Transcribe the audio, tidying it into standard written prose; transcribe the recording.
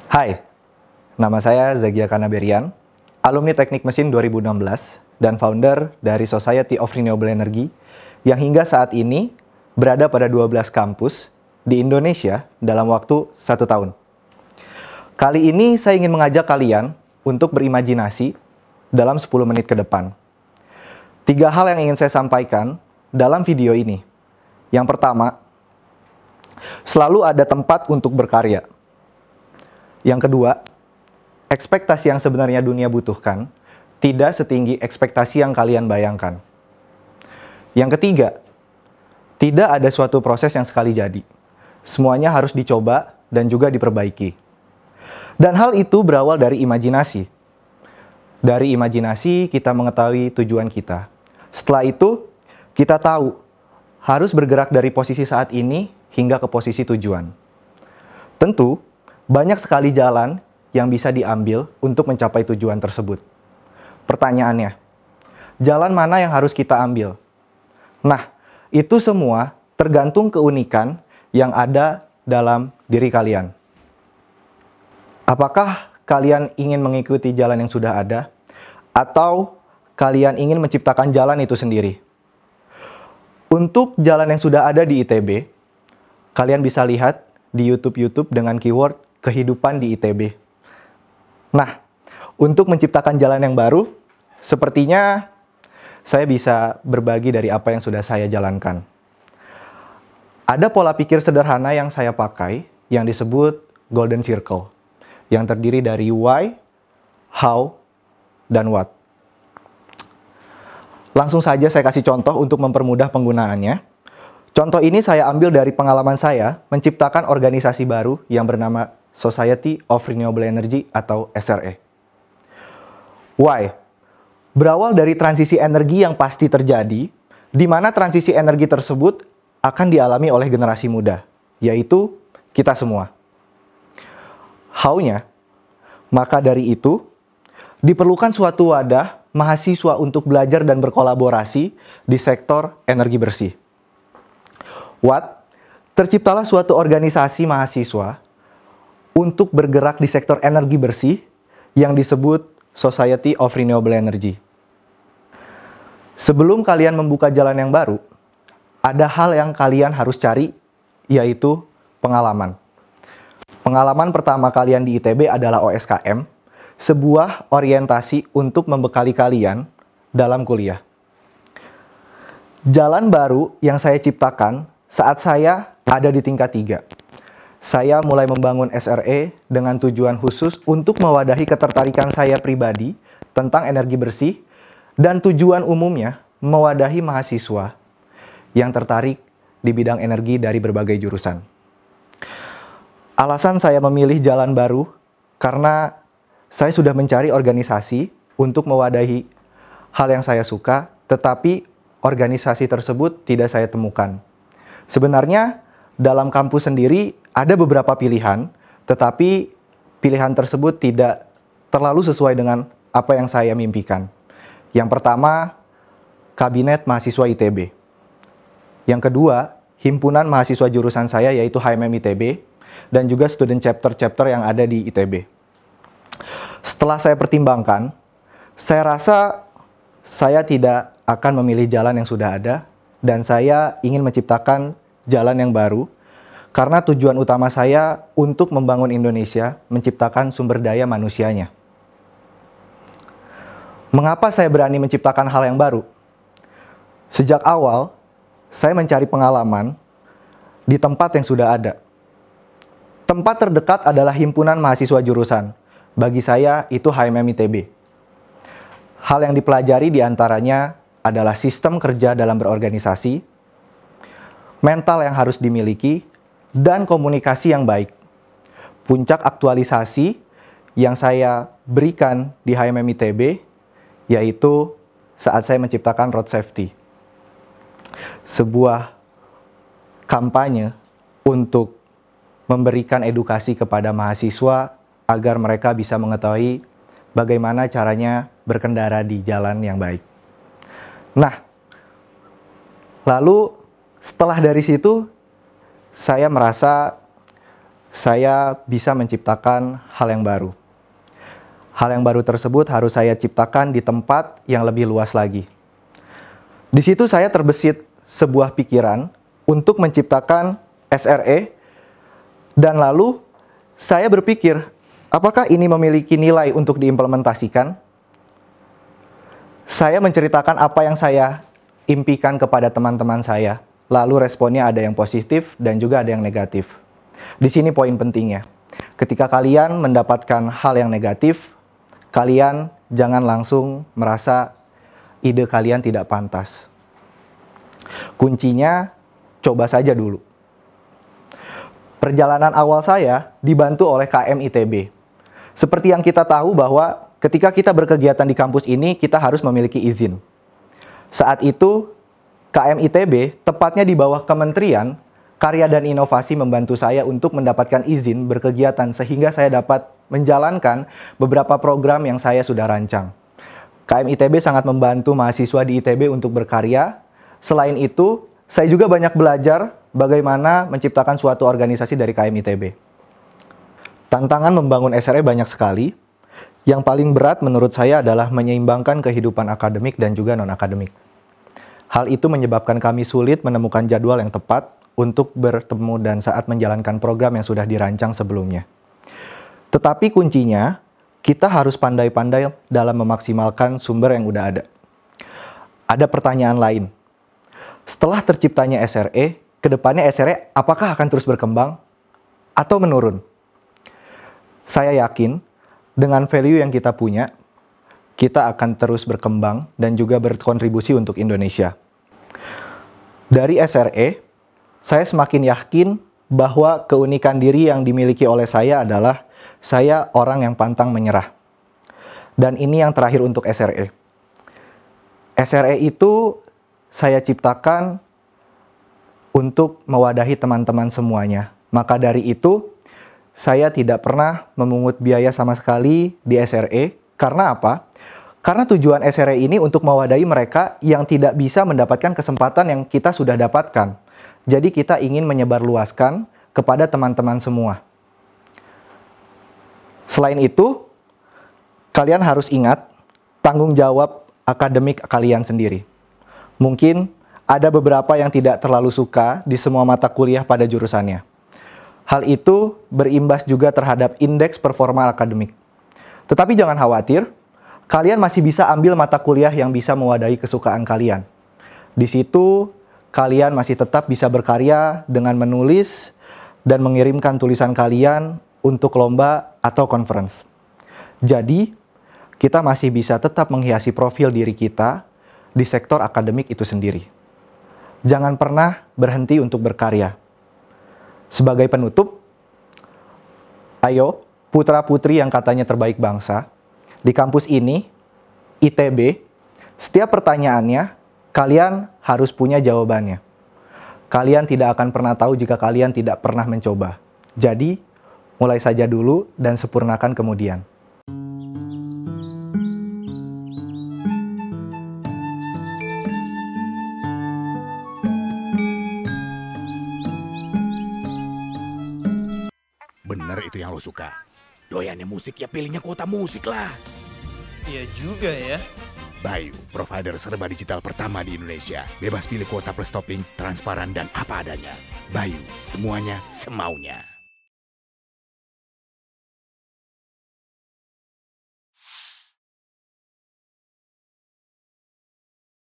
Hai, nama saya Zagia Kanaberian, alumni Teknik Mesin 2016 dan founder dari Society of Renewable Energy yang hingga saat ini berada pada 12 kampus di Indonesia dalam waktu 1 tahun. Kali ini saya ingin mengajak kalian untuk berimajinasi dalam 10 menit ke depan. 3 hal yang ingin saya sampaikan dalam video ini. Yang pertama, selalu ada tempat untuk berkarya. Yang kedua, ekspektasi yang sebenarnya dunia butuhkan tidak setinggi ekspektasi yang kalian bayangkan. Yang ketiga, tidak ada suatu proses yang sekali jadi. Semuanya harus dicoba dan juga diperbaiki. Dan hal itu berawal dari imajinasi. Dari imajinasi kita mengetahui tujuan kita. Setelah itu, kita tahu harus bergerak dari posisi saat ini hingga ke posisi tujuan. Tentu, banyak sekali jalan yang bisa diambil untuk mencapai tujuan tersebut. Pertanyaannya, jalan mana yang harus kita ambil? Nah, itu semua tergantung keunikan yang ada dalam diri kalian. Apakah kalian ingin mengikuti jalan yang sudah ada? Atau kalian ingin menciptakan jalan itu sendiri? Untuk jalan yang sudah ada di ITB, kalian bisa lihat di YouTube dengan keyword kehidupan di ITB. Nah, untuk menciptakan jalan yang baru, sepertinya saya bisa berbagi dari apa yang sudah saya jalankan. Ada pola pikir sederhana yang saya pakai yang disebut Golden Circle, yang terdiri dari why, how, dan what. Langsung saja saya kasih contoh untuk mempermudah penggunaannya. Contoh ini saya ambil dari pengalaman saya menciptakan organisasi baru yang bernama Society of Renewable Energy atau SRE. Why? Berawal dari transisi energi yang pasti terjadi, di mana transisi energi tersebut akan dialami oleh generasi muda, yaitu kita semua. How-nya? Maka dari itu, diperlukan suatu wadah mahasiswa untuk belajar dan berkolaborasi di sektor energi bersih. What? Terciptalah suatu organisasi mahasiswa untuk bergerak di sektor energi bersih yang disebut Society of Renewable Energy. Sebelum kalian membuka jalan yang baru, ada hal yang kalian harus cari, yaitu pengalaman. Pengalaman pertama kalian di ITB adalah OSKM, sebuah orientasi untuk membekali kalian dalam kuliah. Jalan baru yang saya ciptakan saat saya ada di tingkat 3. Saya mulai membangun SRE dengan tujuan khusus untuk mewadahi ketertarikan saya pribadi tentang energi bersih dan tujuan umumnya mewadahi mahasiswa yang tertarik di bidang energi dari berbagai jurusan. Alasan saya memilih jalan baru karena saya sudah mencari organisasi untuk mewadahi hal yang saya suka, tetapi organisasi tersebut tidak saya temukan. Sebenarnya dalam kampus sendiri ada beberapa pilihan, tetapi pilihan tersebut tidak terlalu sesuai dengan apa yang saya mimpikan. Yang pertama, Kabinet Mahasiswa ITB. Yang kedua, Himpunan Mahasiswa jurusan saya yaitu HMM ITB, dan juga student chapter-chapter yang ada di ITB. Setelah saya pertimbangkan, saya rasa saya tidak akan memilih jalan yang sudah ada, dan saya ingin menciptakan jalan yang baru, karena tujuan utama saya untuk membangun Indonesia, menciptakan sumber daya manusianya. Mengapa saya berani menciptakan hal yang baru? Sejak awal, saya mencari pengalaman di tempat yang sudah ada. Tempat terdekat adalah Himpunan Mahasiswa jurusan. Bagi saya, itu HMM ITB. Hal yang dipelajari diantaranya adalah sistem kerja dalam berorganisasi, mental yang harus dimiliki, dan komunikasi yang baik. Puncak aktualisasi yang saya berikan di HMM ITB yaitu saat saya menciptakan road safety. Sebuah kampanye untuk memberikan edukasi kepada mahasiswa agar mereka bisa mengetahui bagaimana caranya berkendara di jalan yang baik. Nah, lalu setelah dari situ saya merasa saya bisa menciptakan hal yang baru. Hal yang baru tersebut harus saya ciptakan di tempat yang lebih luas lagi. Di situ saya terbesit sebuah pikiran untuk menciptakan SRE, dan lalu saya berpikir, apakah ini memiliki nilai untuk diimplementasikan? Saya menceritakan apa yang saya impikan kepada teman-teman saya, lalu responnya ada yang positif dan juga ada yang negatif. Di sini poin pentingnya. Ketika kalian mendapatkan hal yang negatif, kalian jangan langsung merasa ide kalian tidak pantas. Kuncinya, coba saja dulu. Perjalanan awal saya dibantu oleh KM ITB. Seperti yang kita tahu bahwa ketika kita berkegiatan di kampus ini, kita harus memiliki izin. Saat itu, KM ITB, tepatnya di bawah Kementerian Karya dan Inovasi, membantu saya untuk mendapatkan izin berkegiatan sehingga saya dapat menjalankan beberapa program yang saya sudah rancang. KM ITB sangat membantu mahasiswa di ITB untuk berkarya. Selain itu, saya juga banyak belajar bagaimana menciptakan suatu organisasi dari KM ITB. Tantangan membangun SRE banyak sekali. Yang paling berat menurut saya adalah menyeimbangkan kehidupan akademik dan juga non-akademik. Hal itu menyebabkan kami sulit menemukan jadwal yang tepat untuk bertemu dan saat menjalankan program yang sudah dirancang sebelumnya. Tetapi kuncinya, kita harus pandai-pandai dalam memaksimalkan sumber yang udah ada. Ada pertanyaan lain. Setelah terciptanya SRE, kedepannya SRE apakah akan terus berkembang atau menurun? Saya yakin dengan value yang kita punya, kita akan terus berkembang dan juga berkontribusi untuk Indonesia. Dari SRE, saya semakin yakin bahwa keunikan diri yang dimiliki oleh saya adalah saya orang yang pantang menyerah. Dan ini yang terakhir untuk SRE. SRE itu saya ciptakan untuk mewadahi teman-teman semuanya. Maka dari itu, saya tidak pernah memungut biaya sama sekali di SRE. Karena apa? Karena tujuan SRE ini untuk mewadahi mereka yang tidak bisa mendapatkan kesempatan yang kita sudah dapatkan. Jadi kita ingin menyebarluaskan kepada teman-teman semua. Selain itu, kalian harus ingat tanggung jawab akademik kalian sendiri. Mungkin ada beberapa yang tidak terlalu suka di semua mata kuliah pada jurusannya. Hal itu berimbas juga terhadap indeks performa akademik. Tetapi jangan khawatir, kalian masih bisa ambil mata kuliah yang bisa mewadahi kesukaan kalian. Di situ, kalian masih tetap bisa berkarya dengan menulis dan mengirimkan tulisan kalian untuk lomba atau conference. Jadi, kita masih bisa tetap menghiasi profil diri kita di sektor akademik itu sendiri. Jangan pernah berhenti untuk berkarya. Sebagai penutup, ayo putra-putri yang katanya terbaik bangsa, di kampus ini, ITB, setiap pertanyaannya, kalian harus punya jawabannya. Kalian tidak akan pernah tahu jika kalian tidak pernah mencoba. Jadi, mulai saja dulu dan sempurnakan kemudian. Bener itu yang lo suka. Doyannya musik ya pilihnya kuota musik lah. Iya juga ya. Bayu, provider serba digital pertama di Indonesia. Bebas pilih kuota plus topping, transparan dan apa adanya. Bayu, semuanya semaunya.